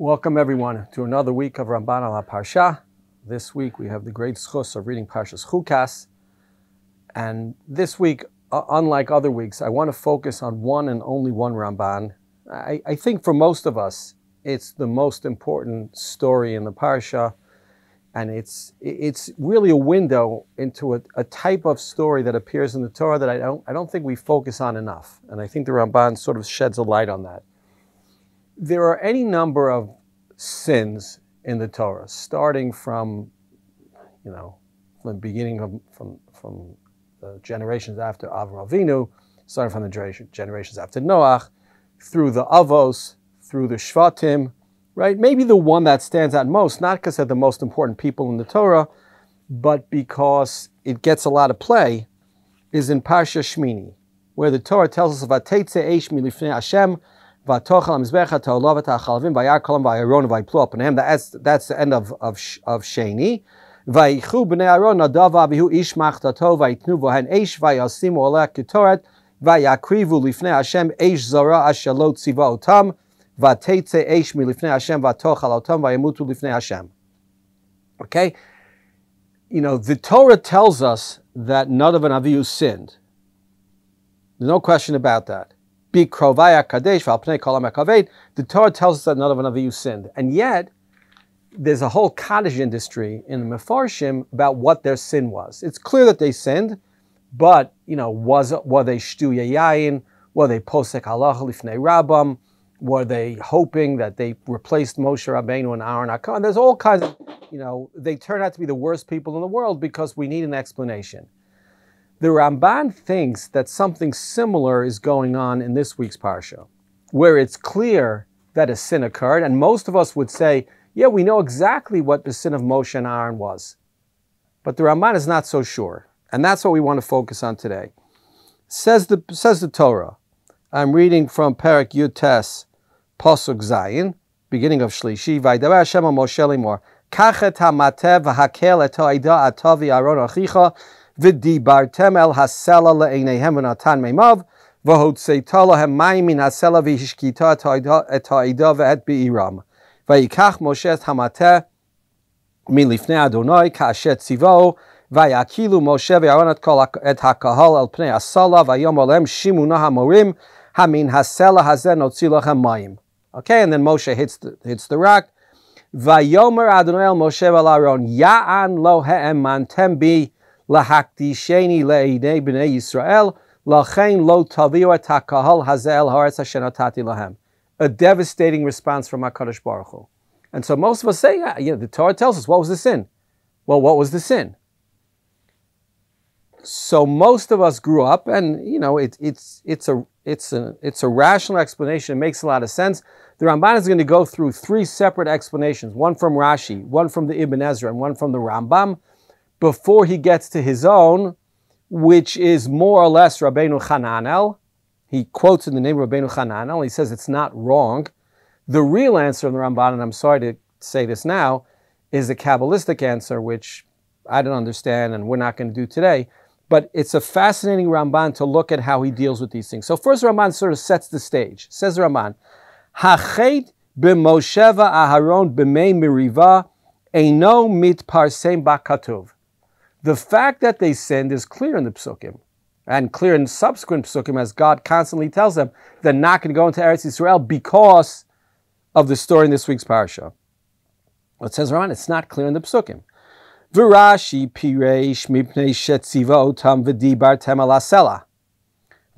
Welcome everyone to another week of Ramban al Parsha. This week we have the great schus of reading Parshas Chukat. And this week, unlike other weeks, I want to focus on one and only one Ramban. I think for most of us, it's the most important story in the Parsha. And it's really a window into a type of story that appears in the Torah that I don't think we focus on enough. And I think the Ramban sort of sheds a light on that. There are any number of sins in the Torah, starting from, from the beginning from the generations after Avraham Avinu, starting from the generations after Noach, through the Avos, through the Shvatim, right? Maybe the one that stands out most, not because they're the most important people in the Torah, but because it gets a lot of play, is in Parsha Shmini, where the Torah tells us about Teitze Eish milifnei Hashem, that's the end of Sheni. Vayichu b'nei Aharon nadav avihu ish machtato vayitnu vohen eish vayasimu oleh ketoret vayakrivu lifnei Hashem eish zara asher lo tziva otam vateitze eish milifnei Hashem vatochal otam vayamutu lifnei Hashem. Okay, the Torah tells us that Nadav and Avihu sinned. There's no question about that. The Torah tells us that Nadav and Avihu sinned. And yet, there's a whole cottage industry in the Mefarshim about what their sin was. It's clear that they sinned, but, were they shtu yayin? Were they posek halacha lifnei Rabbam? Were they hoping that they replaced Moshe Rabbeinu and Aharon HaKohen? There's all kinds of, they turn out to be the worst people in the world because we need an explanation. The Ramban thinks that something similar is going on in this week's Parsha, where it's clear that a sin occurred, and most of us would say, yeah, we know exactly what the sin of Moshe and Aharon was. But the Ramban is not so sure, and that's what we want to focus on today. Says the Torah, I'm reading from Perek Yutes, Pasuk Zayin, beginning of Shlishi, Vaydaber Hashem al Moshe limor, Kach et ha'mateh v'hakel et ha'ida atavi Aharon achicha, v'dibartem el hasela le'eineihem v'natan meimav, v'hotzeita lahem mayim min hasela v'hishkita et ha'ida v'et be'iram. Vayikach Moshe et hamateh milifnei Adonai ka'asher tzivo, vayakilu Moshe v'Aaron et hakahal el pnei hasala, vayom olem shimuna hamorim, hamin hasela hazeh notzi lachem mayim. Okay, and then Moshe hits the rock. Vayomer Adonai el Moshe v'Aaron, ya'an lo he'emantem bi lahakdisheni le'idei b'nei Yisrael, lachein lo taviu et hakahal hazeh el haaretz asher natati lahem. A devastating response from HaKadosh Baruch Hu. And so most of us say, the Torah tells us, what was the sin? Well, what was the sin? So most of us grew up, and it's a rational explanation. It makes a lot of sense. The Ramban is going to go through three separate explanations: one from Rashi, one from the Ibn Ezra, and one from the Rambam, before he gets to his own, which is more or less Rabbeinu Hananel. He quotes in the name of Rabbeinu Hananel. He says it's not wrong. The real answer in the Ramban, and I'm sorry to say this now, is the Kabbalistic answer, which I don't understand and we're not going to do today. But it's a fascinating Ramban to look at how he deals with these things. So first, Ramban sort of sets the stage. Says the Ramban, Hachet b'Mosheva Aharon b'mei miriva eino mitparsem b'katuv. The fact that they sinned is clear in the Psukim, and clear in subsequent Psukim, as God constantly tells them they're not going to go into Eretz Yisrael because of the story in this week's Parsha. It says around, it's not clear in the Psukim. V'Rashi pireish mipnei shetziva otam v'dibartem al hasela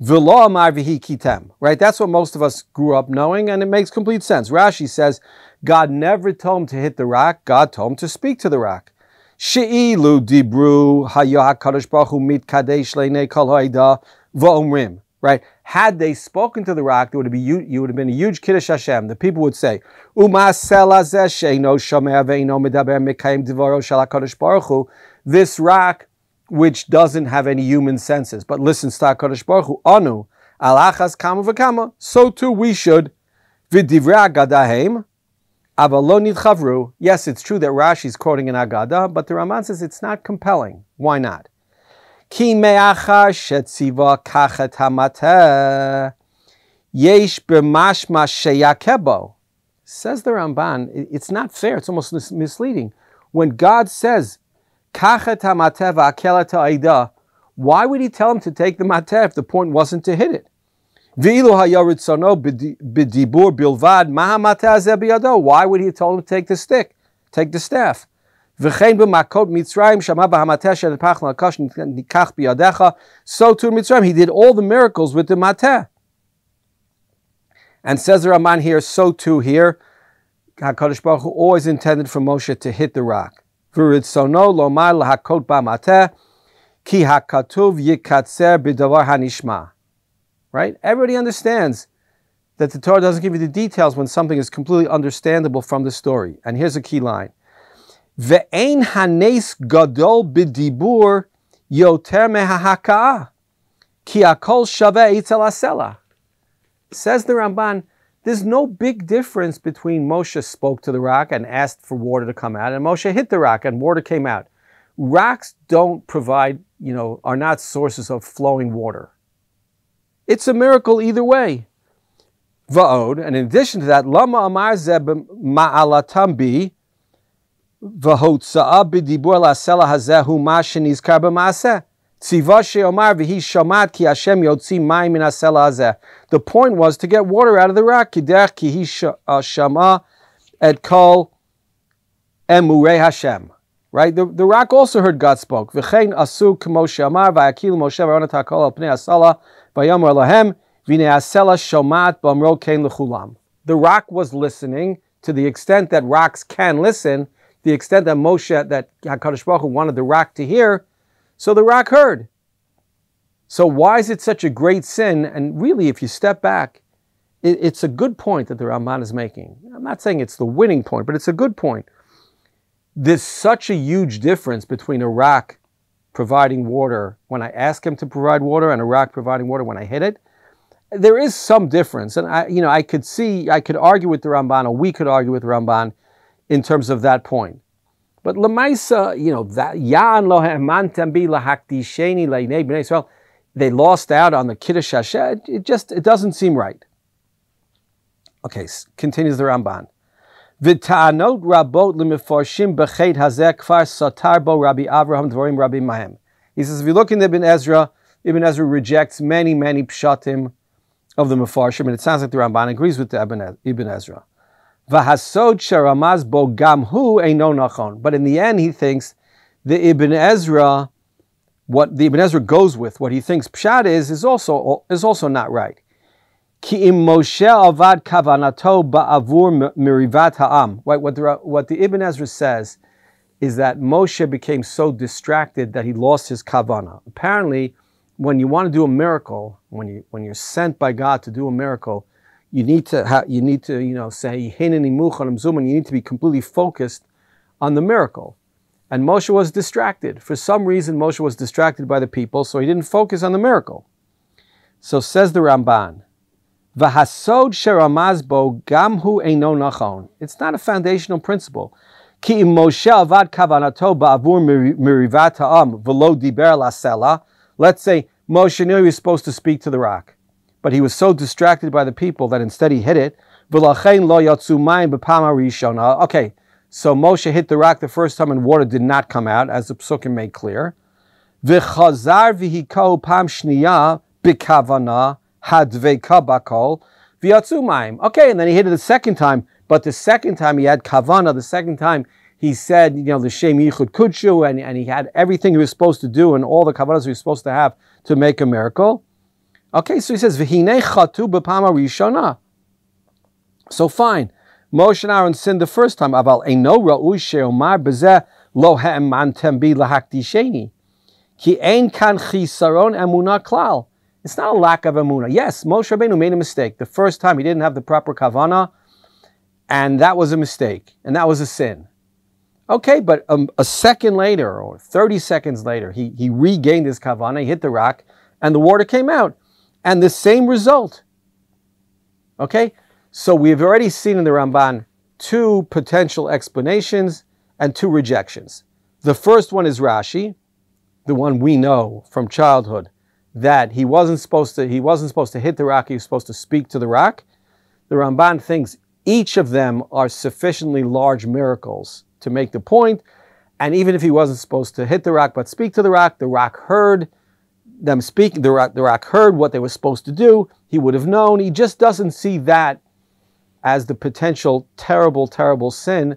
v'lo amar v'hikitem. Right, that's what most of us grew up knowing, and it makes complete sense. Rashi says God never told him to hit the rock. God told him to speak to the rock. She'ilu dibru hayah HaKadosh Baruch Hu mitkadesh leinei kol ha'ida v'omrim. Right? Had they spoken to the rock, you would have been a huge Kiddush Hashem. The people would say, this rock, which doesn't have any human senses, but listens to HaKadosh Baruch Hu, anu, alachas kama v'kama, so too we should. V'divrei agadahem, avalo nidchavru. Yes, it's true that Rashi is quoting an Agadah, but the Ramban says it's not compelling. Why not? Ki me'achar shetziva kachet hamateh yesh b'mashma sheyakebo. Says the Ramban, it's not fair, it's almost misleading. When God says, Kachet hamateh va'akelet ha'ida, why would he tell him to take the mateh if the point wasn't to hit it? V'ilu hayaritzono b'dibur bilvad ma hamateh hazeh biyado. Why would he have told him to take the stick, take the staff? V'chein b'makot Mitzrayim shama b'hamateh she'lepach l'akash nikach biyadecha. So too in Mitzrayim, he did all the miracles with the mateh. And says the Ramban here, so too here, HaKadosh Baruch Hu always intended for Moshe to hit the rock. V'ritzono lomar lahakot b'mateh ki hakatuv yikatzer b'davar hanishma. Right? Everybody understands that the Torah doesn't give you the details when something is completely understandable from the story. And here's a key line. Ve'ein hanes gadol b'dibur yoter mehahaka'ah ki hakol shaveh itzel asela. Says the Ramban, there's no big difference between Moshe spoke to the rock and asked for water to come out, and Moshe hit the rock and water came out. Rocks don't provide, are not sources of flowing water. It's a miracle either way. Va'od, and in addition to that, Lama amar ze ma'alatam bi v'hotza'a b'dibur la'asela hazeh hu ma shenizkar b'ma'aseh. The point was to get water out of the rock. Right? The rock also heard God spoke. The rock was listening to the extent that rocks can listen, the extent that HaKadosh Baruch Hu wanted the rock to hear. So the rock heard. So why is it such a great sin? And really, if you step back, it's a good point that the Ramban is making. I'm not saying it's the winning point, but it's a good point. There's such a huge difference between a rock providing water when I ask him to provide water and a rock providing water when I hit it. There is some difference. And I could argue with the Ramban, or we could argue with the Ramban in terms of that point. But Lamaisa, that Yan lo ha'emantem bi lahagdisheni leinei bnei Israel, they lost out on the Kiddush Hashem. It doesn't seem right. Okay, continues the Ramban. V'ta'anot rabot l'mefarshim b'chet hazeh kfar satar bo Rabbi Avraham dvorim Rabbi Mahem. He says, if you look in Ibn Ezra rejects many, many pshatim of the Mefarshim, and it sounds like the Ramban agrees with the Ibn Ezra. V'hasod sheramaz bo gamhu eino nachon. But in the end, he thinks the Ibn Ezra, what the Ibn Ezra goes with, what he thinks pshat is also not right. Ki im Moshe avad kavanato ba'avur mirivat ha'am. What the Ibn Ezra says is that Moshe became so distracted that he lost his kavana. Apparently, when you want to do a miracle, when you're sent by God to do a miracle, you need to say hineni muchanim zuman. You need to be completely focused on the miracle. And Moshe was distracted. For some reason, Moshe was distracted by the people, so he didn't focus on the miracle. So says the Ramban, V'hasod sheramaz bo gamhu eino nachon. It's not a foundational principle. Ki im Moshe avad kavanato ba'avur mirivat ha'am v'lo diber la'sela. Let's say Moshe knew he was supposed to speak to the rock, but he was so distracted by the people that instead he hit it. V'lachein lo yatsu mayim b'pam harishona. Okay, so Moshe hit the rock the first time and water did not come out, as the Psukim made clear. V'chazar v'hiko pam shniya b'kavana hadveka bakol v'yatsu mayim. Okay, and then he hit it the second time, but the second time he had kavana. The second time he said, the Shem Yichud Kudshu, and he had everything he was supposed to do and all the kavanas he was supposed to have to make a miracle. Okay, so he says, V'hinei chatu b'pam harishona. So fine, Moshe and Aaron sinned the first time. Aval eino ra'ui she'omar b'zeh lo ha'emantem bi lahakdisheni. Ki ein kan chisaron emunah klal. It's not a lack of emunah. Yes, Moshe Rabbeinu made a mistake. The first time he didn't have the proper kavana, and that was a mistake, and that was a sin. Okay, but a second later, or 30 seconds later, he regained his kavana, he hit the rock, and the water came out. And the same result. Okay? So we've already seen in the Ramban 2 potential explanations and 2 rejections. The first one is Rashi, the one we know from childhood, that he wasn't supposed to hit the rock, he was supposed to speak to the rock. The Ramban thinks Each of them are sufficiently large miracles to make the point. And even if he wasn't supposed to hit the rock but speak to the rock heard them speak. The rock heard what they were supposed to do. He would have known. He just doesn't see that as the potential terrible, terrible sin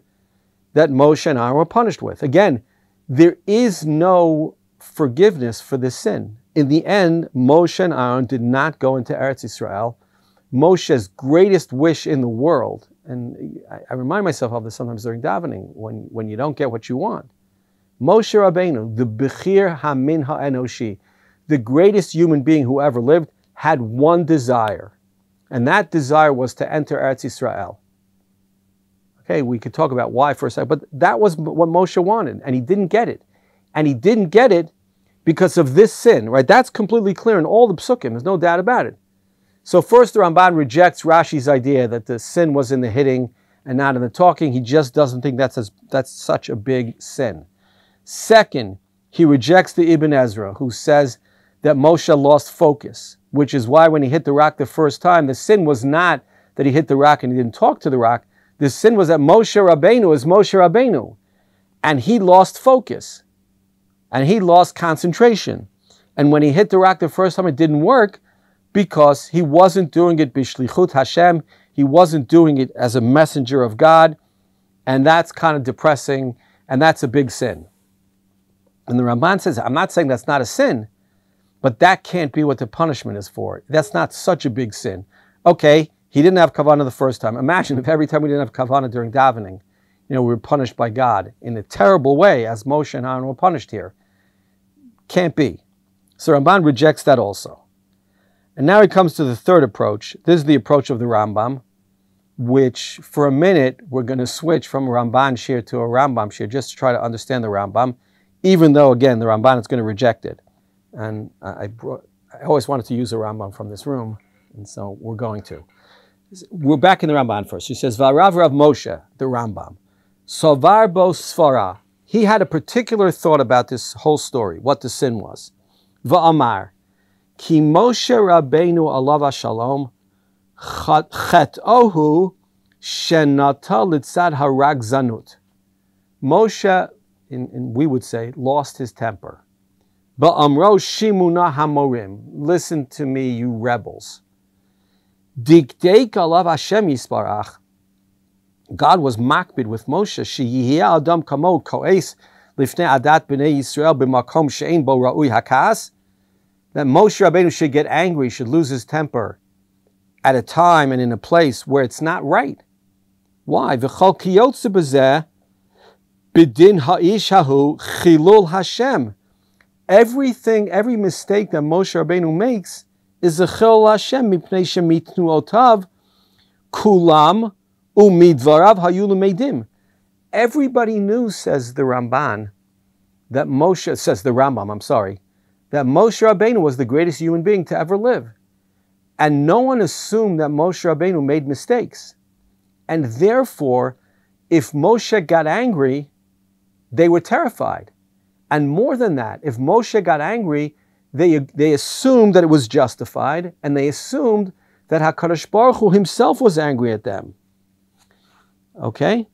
that Moshe and Aharon were punished with. Again, there is no forgiveness for this sin. In the end, Moshe and Aharon did not go into Eretz Yisrael. Moshe's greatest wish in the world, and I remind myself of this sometimes during davening, when you don't get what you want. Moshe Rabbeinu, the Bechir Hamin HaEnoshi, the greatest human being who ever lived, had one desire. And that desire was to enter Eretz Yisrael. Okay, we could talk about why for a second, but that was what Moshe wanted, and he didn't get it. And he didn't get it because of this sin, right? That's completely clear in all the psukim, there's no doubt about it. So first, the Ramban rejects Rashi's idea that the sin was in the hitting and not in the talking. He just doesn't think that's such a big sin. Second, he rejects the Ibn Ezra, who says that Moshe lost focus, which is why when he hit the rock the first time, the sin was not that he hit the rock and he didn't talk to the rock. The sin was that Moshe Rabbeinu is Moshe Rabbeinu, and he lost focus, and he lost concentration. And when he hit the rock the first time, it didn't work because he wasn't doing it b'shlichut Hashem. He wasn't doing it as a messenger of God, and that's kind of depressing, and that's a big sin. And the Ramban says, I'm not saying that's not a sin, but that can't be what the punishment is for. That's not such a big sin. Okay, he didn't have kavanah the first time. Imagine if every time we didn't have kavanah during davening, we were punished by God in a terrible way, as Moshe and Aharon were punished here. Can't be. So Ramban rejects that also. And now he comes to the third approach. This is the approach of the Rambam, which for a minute we're going to switch from a Ramban shir to a Rambam shir just to try to understand the Rambam, even though, again, the Ramban is going to reject it. And I always wanted to use a Rambam from this room, and so we're going to. We're back in the Ramban first. He says, V'arav Rav Moshe, the Rambam, Sovar bo Sfara. He had a particular thought about this whole story, what the sin was. V'amar, Ki Moshe Rabbeinu alav shalom chet'ohu shenata litzad haragzanut. Moshe, we would say, lost his temper. Ba'amro shimuna hamorim. Listen to me, you rebels. Dikdeik alav Hashem yisparach. God was makbid with Moshe. Sheyihya adam kamo koes lifnei adat b'nei Yisrael b'makom she'ein bo ra'ui hakas. That Moshe Rabbeinu should get angry, should lose his temper at a time and in a place where it's not right. Why? V'chol kiyotze b'zeh b'din ha'ish hahu chilul Hashem. Everything, every mistake that Moshe Rabbeinu makes is a chilul Hashem mipnei shemitnuotav kulam umidvarav hayu l'meidim. Everybody knew, says the Ramban, that Moshe, says the Rambam, I'm sorry, that Moshe Rabbeinu was the greatest human being to ever live. And no one assumed that Moshe Rabbeinu made mistakes. And therefore, if Moshe got angry, they were terrified. And more than that, if Moshe got angry, they assumed that it was justified, and they assumed that HaKadosh Baruch Hu himself was angry at them. Okay?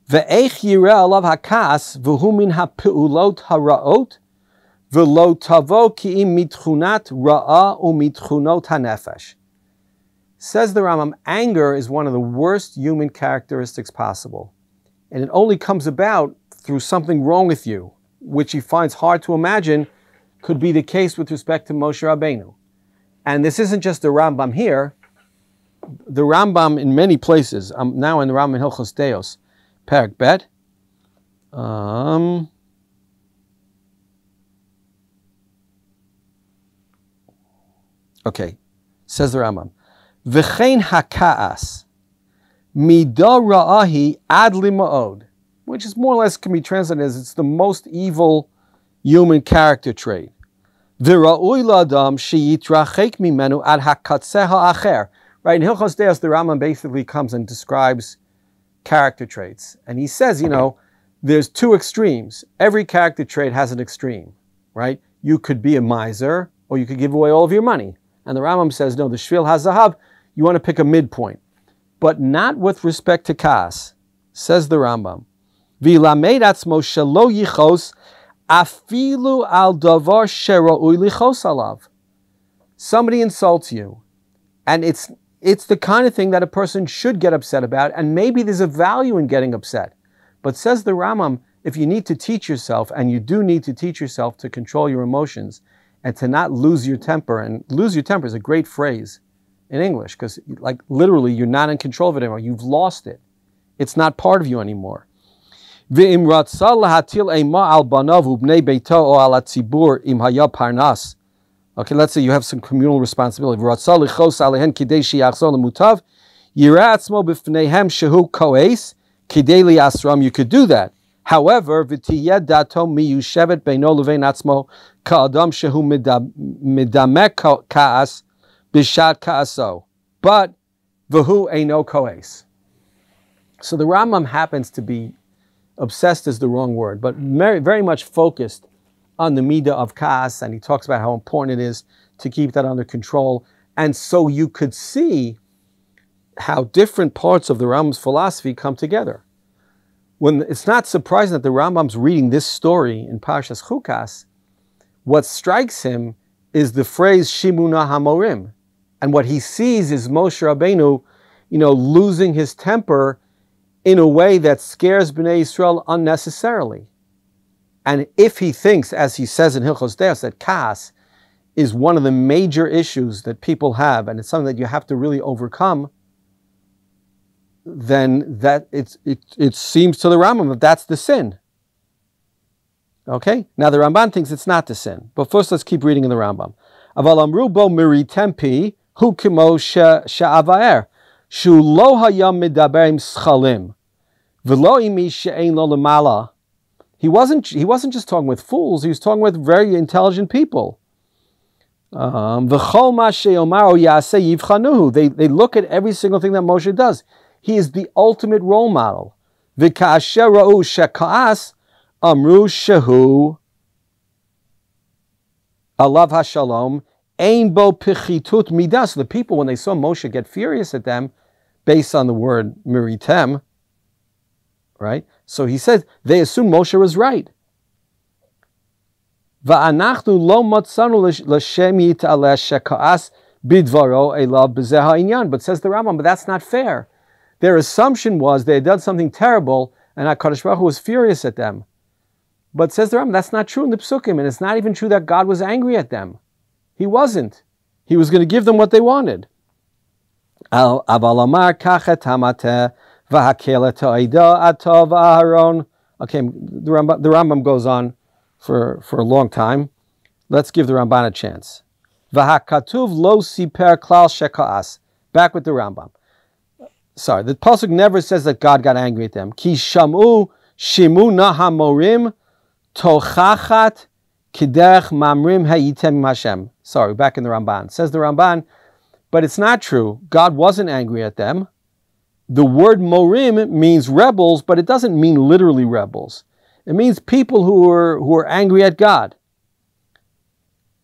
Ve'ech yireh alav hakas v'hu min ha'peulot ha'ra'ot v'lo tavo ki'im mitchunat ra'a u'mitchunot ha'nefesh. Says the Rambam, anger is one of the worst human characteristics possible. And it only comes about through something wrong with you, which he finds hard to imagine could be the case with respect to Moshe Rabbeinu. And this isn't just the Rambam here. The Rambam in many places, now in the Rambam in Hilchos Deos, Perek Bet. Okay, says the Rambam, V'chein hakaas midah ra'ahi ad lima'od, which is more or less can be translated as it's the most evil human character trait. V'ra'ui la'adam sheyitrachek mimenu ad hakatzeh ha'acher. Right, in Hilchos Deos, the Rambam basically comes and describes character traits. And he says, there's two extremes. Every character trait has an extreme, right? You could be a miser, or you could give away all of your money. And the Rambam says, no, the Shvil HaZahav, you want to pick a midpoint. But not with respect to Kas, says the Rambam. V'lamed atzmo shelo yichos afilu al davar shero'ui lichos alav. Somebody insults you, and it's the kind of thing that a person should get upset about, and maybe there's a value in getting upset. But says the Rambam, if you need to teach yourself, and you do need to teach yourself to control your emotions and to not lose your temper, and lose your temper is a great phrase in English, because like literally you're not in control of it anymore. You've lost it. It's not part of you anymore. Okay, let's say you have some communal responsibility. You could do that. However, but v'hu eino koes. So the Rambam happens to be, obsessed is the wrong word, but very, very much focused on the midah of kaas, and he talks about how important it is to keep that under control. And so you could see how different parts of the Rambam's philosophy come together. When it's not surprising that the Rambam's reading this story in Parshas Chukas, what strikes him is the phrase Shimuna Hamorim. And what he sees is Moshe Rabbeinu, losing his temper in a way that scares Bnei Yisrael unnecessarily. And if he thinks, as he says in Hilchos Deos, that Kaas is one of the major issues that people have, and it's something that you have to really overcome, then that it seems to the Rambam that that's the sin. Okay? Now the Ramban thinks it's not the sin. But first let's keep reading in the Rambam. Aval amru bo miri tempi hu kimo she'avaer shu lo hayam medaber im schalim v'lo imi she'ein lo lemala. He wasn't just talking with fools, he was talking with very intelligent people. V'chol ma she'omaru yaseh yivchanuhu. They look at every single thing that Moshe does. He is the ultimate role model. V'ka'asher ra'u she'ka'as amru shehu alav hashalom ein bo pichitut midas. The people, when they saw Moshe get furious at them, based on the word miritem, right? So he said they assumed Moshe was right. Va'anachnu lo matzanu l'shem yit'aleh sheka'as bidvaro elav b'zeh ha'inyan. But says the Rambam, but that's not fair. Their assumption was they had done something terrible, and HaKadosh Baruch Hu was furious at them. But says the Rambam, that's not true in the Psukim, and it's not even true that God was angry at them. He wasn't. He was going to give them what they wanted. Okay, the Rambam goes on for a long time. Let's give the Ramban a chance. Back with the Rambam. Sorry, the pasuk never says that God got angry at them. Ki shamu shimu nahamorim tochachat kidech mamrim hayitem Hashem. Sorry, back in the Ramban. Says the Ramban, but it's not true. God wasn't angry at them. The word morim means rebels, but it doesn't mean literally rebels. It means people who are angry at God.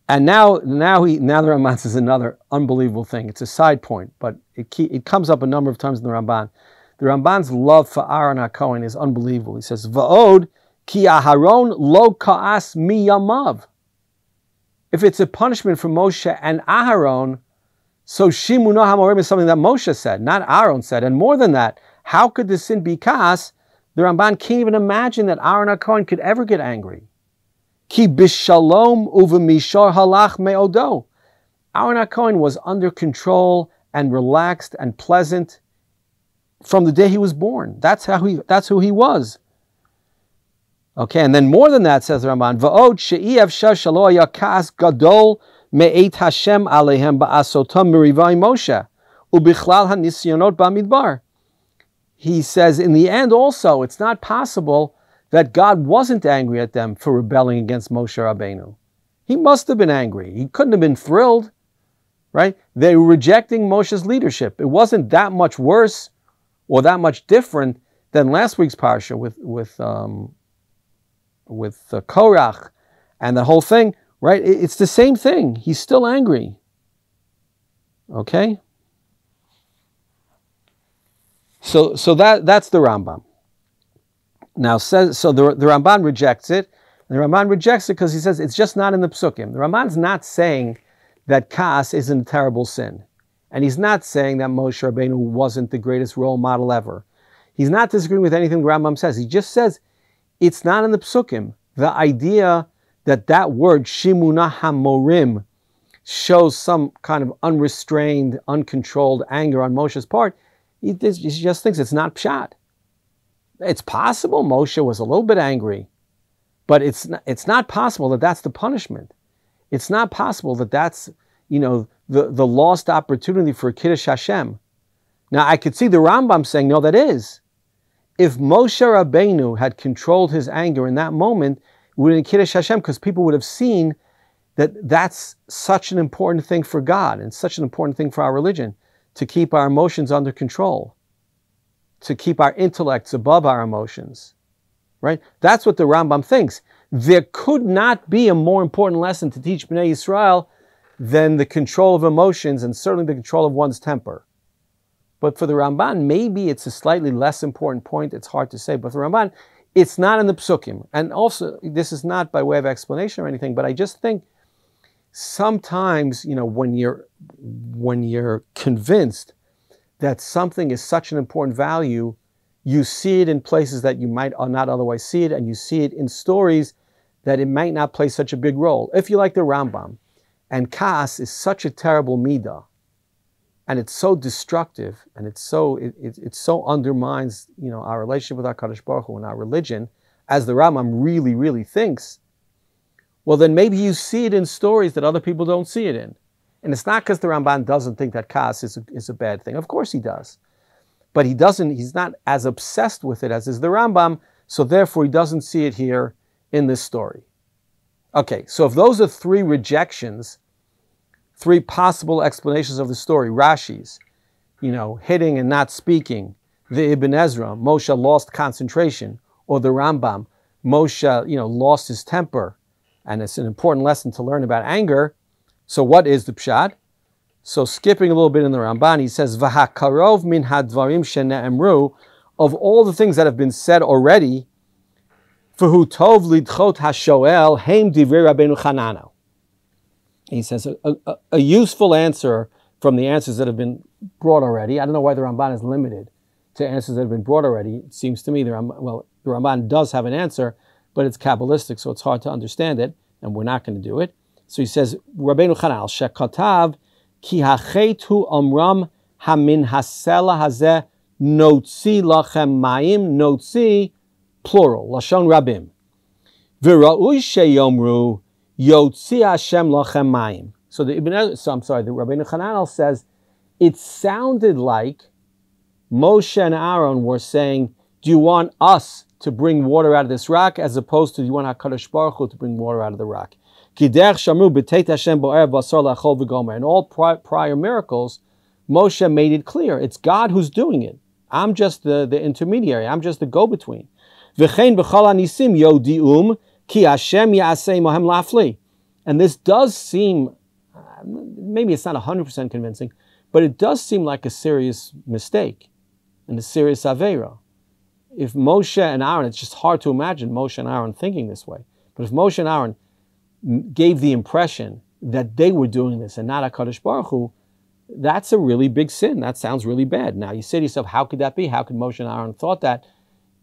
And now the Ramban says another unbelievable thing. It's a side point, but it comes up a number of times in the Ramban. The Ramban's love for Aharon HaKohen is unbelievable. He says, Va'od ki Aharon lo ka'as mi yamav. If it's a punishment for Moshe and Aharon, so Shimuna Hamorim is something that Moshe said, not Aharon said. And more than that, how could the sin be Ka'as? The Ramban can't even imagine that Aharon HaKohen could ever get angry. Ki bishalom uv'mishor halach me'odo. Aharon HaKohen was under control and relaxed and pleasant from the day he was born. That's who he was. Okay, and then more than that, says the Ramban, Va'od she'iev shalo haya ka'as gadol me'et Hashem alehem ba'asotam mirivai Moshe ubichlal hanisyonot ba'midbar. He says, in the end also, it's not possible that God wasn't angry at them for rebelling against Moshe Rabbeinu. He must have been angry. He couldn't have been thrilled, right? They were rejecting Moshe's leadership. It wasn't that much worse or that much different than last week's parsha with Korach and the whole thing, right? It's the same thing. He's still angry. Okay? So that's the Rambam. Now, the Ramban rejects it. And the Ramban rejects it because he says it's just not in the Psukim. The Ramban's not saying that Kaas isn't a terrible sin. And he's not saying that Moshe Rabbeinu wasn't the greatest role model ever. He's not disagreeing with anything the Rambam says. He just says it's not in the Psukim. The idea that word, Shimuna HaMorim, shows some kind of unrestrained, uncontrolled anger on Moshe's part, he just thinks it's not pshat. It's possible Moshe was a little bit angry, but it's not possible that that's the punishment. It's not possible that that's, the lost opportunity for Kiddush Hashem. Now, I could see the Rambam saying, no, that is. If Moshe Rabbeinu had controlled his anger in that moment, it would have been Kiddush Hashem, because people would have seen that that's such an important thing for God and such an important thing for our religion, to keep our emotions under control, to keep our intellects above our emotions, right? That's what the Rambam thinks. There could not be a more important lesson to teach Bnei Yisrael than the control of emotions, and certainly the control of one's temper. But for the Ramban, maybe it's a slightly less important point. It's hard to say. But for the Ramban, it's not in the Psukim. And also, this is not by way of explanation or anything, but I just think sometimes, when you're convinced that something is such an important value, you see it in places that you might not otherwise see it, and you see it in stories that it might not play such a big role. If you like the Rambam, and Kaas is such a terrible midah, and it's so destructive, and it so undermines, our relationship with our Kadosh Baruch Hu and our religion, as the Rambam really, really thinks, well, then maybe you see it in stories that other people don't see it in. And it's not because the Ramban doesn't think that Kaas is a bad thing. Of course he does. But he's not as obsessed with it as is the Rambam, so therefore he doesn't see it here in this story. Okay, so if those are three rejections, three possible explanations of the story, Rashi's, hitting and not speaking, the Ibn Ezra, Moshe lost concentration, or the Rambam, Moshe, lost his temper, and it's an important lesson to learn about anger. So what is the pshat? So skipping a little bit in the Ramban, he says, V'hakarov min hadvarim shene'emru, of all the things that have been said already, V'hu tov lidchot hashoel heim divrei Rabbeinu Chananel. He says, a useful answer from the answers that have been brought already. I don't know why the Ramban is limited to answers that have been brought already. It seems to me the Ramban does have an answer, but it's Kabbalistic, so it's hard to understand it, and we're not going to do it. So he says, Rabbeinu Chananel, shekatav ki hachetu omram hamin hasela hazeh notzi lachem mayim, notzi, plural, lashon rabim. V'ra'ui sheyomru yotzi Hashem lachem mayim. So the Rabbeinu Chananel says, it sounded like Moshe and Aharon were saying, do you want us to bring water out of this rock, as opposed to do you want HaKadosh Baruch Hu to bring water out of the rock? In all prior miracles, Moshe made it clear, it's God who's doing it. I'm just the intermediary. I'm just the go-between. And this does seem, maybe it's not 100% convincing, but it does seem like a serious mistake and a serious aveira. If Moshe and Aharon, it's just hard to imagine Moshe and Aharon thinking this way, but if Moshe and Aharon gave the impression that they were doing this and not HaKadosh Baruch Hu, that's a really big sin. That sounds really bad. Now you say to yourself, how could that be? How could Moshe and Aharon thought that?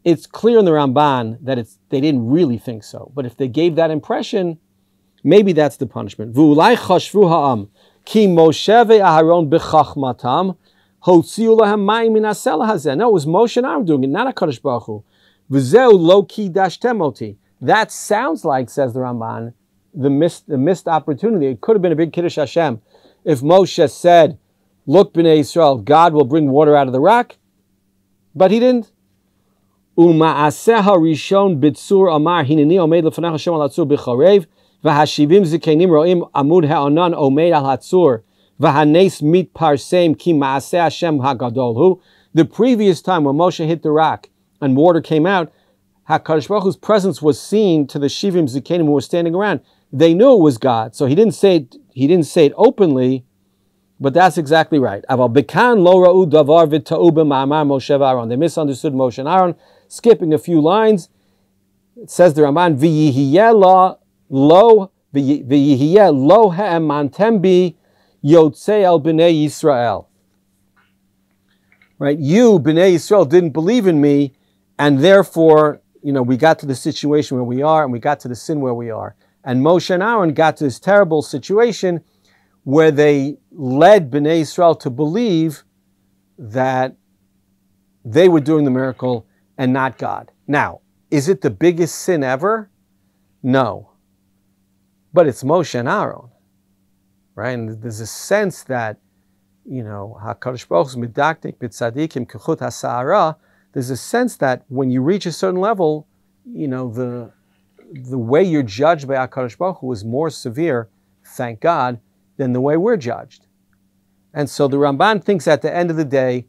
It's clear in the Ramban that they didn't really think so. But if they gave that impression, maybe that's the punishment. V'ulai chashvu ha'am ki Moshe ve'Aharon b'chachmatam hotziu lahem mayim min hasela hazeh. No, it was Moshe and Aharon doing it, not HaKadosh Baruch Hu. V'zeu lo kidashtem oti. That sounds like, says the Ramban, the missed opportunity. It could have been a big Kiddush Hashem if Moshe said, look, Bnei Yisrael, God will bring water out of the rock. But he didn't. Uma'aseh harishon bitsur amar hineni omed lefanach Hashem al hatzur b'charev v'hashivim zikenim ro'im amud ha'onan omed al hatzur v'hanes mit parsem ki ma'aseh Hashem hagadol hu. The previous time when Moshe hit the rock and water came out, HaKadosh Baruch Hu's presence was seen to the Shivim Zikenim who were standing around. They knew it was God. So he didn't say it openly, But that's exactly right. They misunderstood Moshe and Aharon. Skipping a few lines, it says the Ramban, V'yihiyeh lo ha'emantem bi yotzei el b'nei Yisrael. Right? You, b'nei Yisrael, didn't believe in me, and therefore, we got to the situation where we are, and we got to the sin where we are. And Moshe and Aharon got to this terrible situation where they led Bnei Yisrael to believe that they were doing the miracle and not God. Now, is it the biggest sin ever? No. But it's Moshe and Aharon, right? And there's a sense that, HaKadosh Baruch Hu midaktik b'tzadikim kechut hasa'ara. There's a sense that when you reach a certain level, the way you're judged by HaKadosh Baruch Hu is more severe, thank God, than the way we're judged. And so the Ramban thinks at the end of the day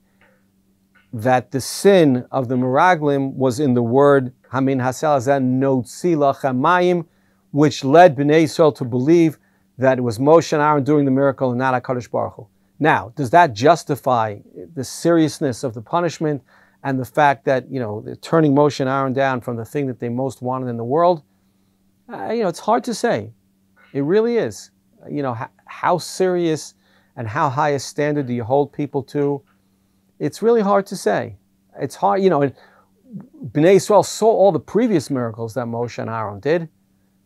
that the sin of the Meraglim was in the word Hamin Hasel Hazen Notzi Lachamayim, which led Bnei Yisrael to believe that it was Moshe and Aharon doing the miracle and not HaKadosh Baruch Hu. Now, does that justify the seriousness of the punishment and the fact that, they're turning Moshe and Aharon down from the thing that they most wanted in the world? It's hard to say. It really is. How serious and how high a standard do you hold people to? It's really hard to say. It's hard, and Bnei Yisrael saw all the previous miracles that Moshe and Aharon did.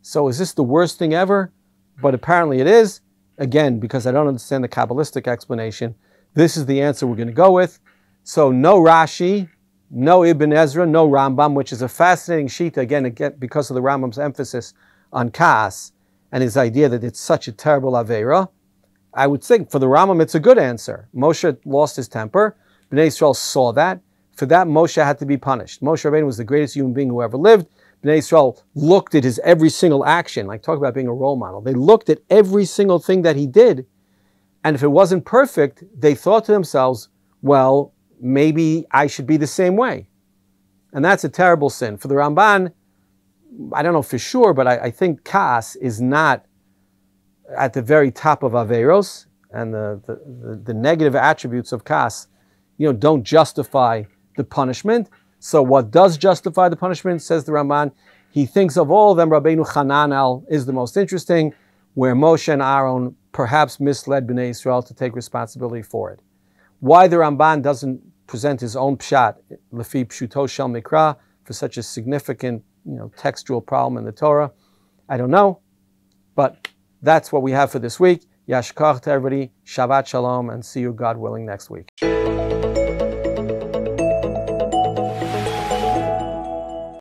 So is this the worst thing ever? But apparently it is. Again, because I don't understand the Kabbalistic explanation, this is the answer we're going to go with. So no Rashi, no Ibn Ezra, no Rambam, which is a fascinating shita, again, because of the Rambam's emphasis on Kaas and his idea that it's such a terrible Aveira. I would think for the Rambam it's a good answer. Moshe lost his temper. Bnei Yisrael saw that. For that, Moshe had to be punished. Moshe Rabbeinu was the greatest human being who ever lived. Bnei Yisrael looked at his every single action, like talk about being a role model. They looked at every single thing that he did, and if it wasn't perfect, they thought to themselves, well, maybe I should be the same way. And that's a terrible sin. For the Ramban, I don't know for sure, but I think Kaas is not at the very top of Averos, and the negative attributes of Kaas, don't justify the punishment. So what does justify the punishment, says the Ramban, he thinks of all of them, Rabbeinu Hananel is the most interesting, where Moshe and Aharon perhaps misled Bnei Yisrael to take responsibility for it. Why the Ramban doesn't present his own pshat, Lefi Pshuto Shel Mikra, for such a significant textual problem in the Torah, I don't know. But that's what we have for this week. Yashkach to everybody, Shabbat Shalom, and see you, God willing, next week.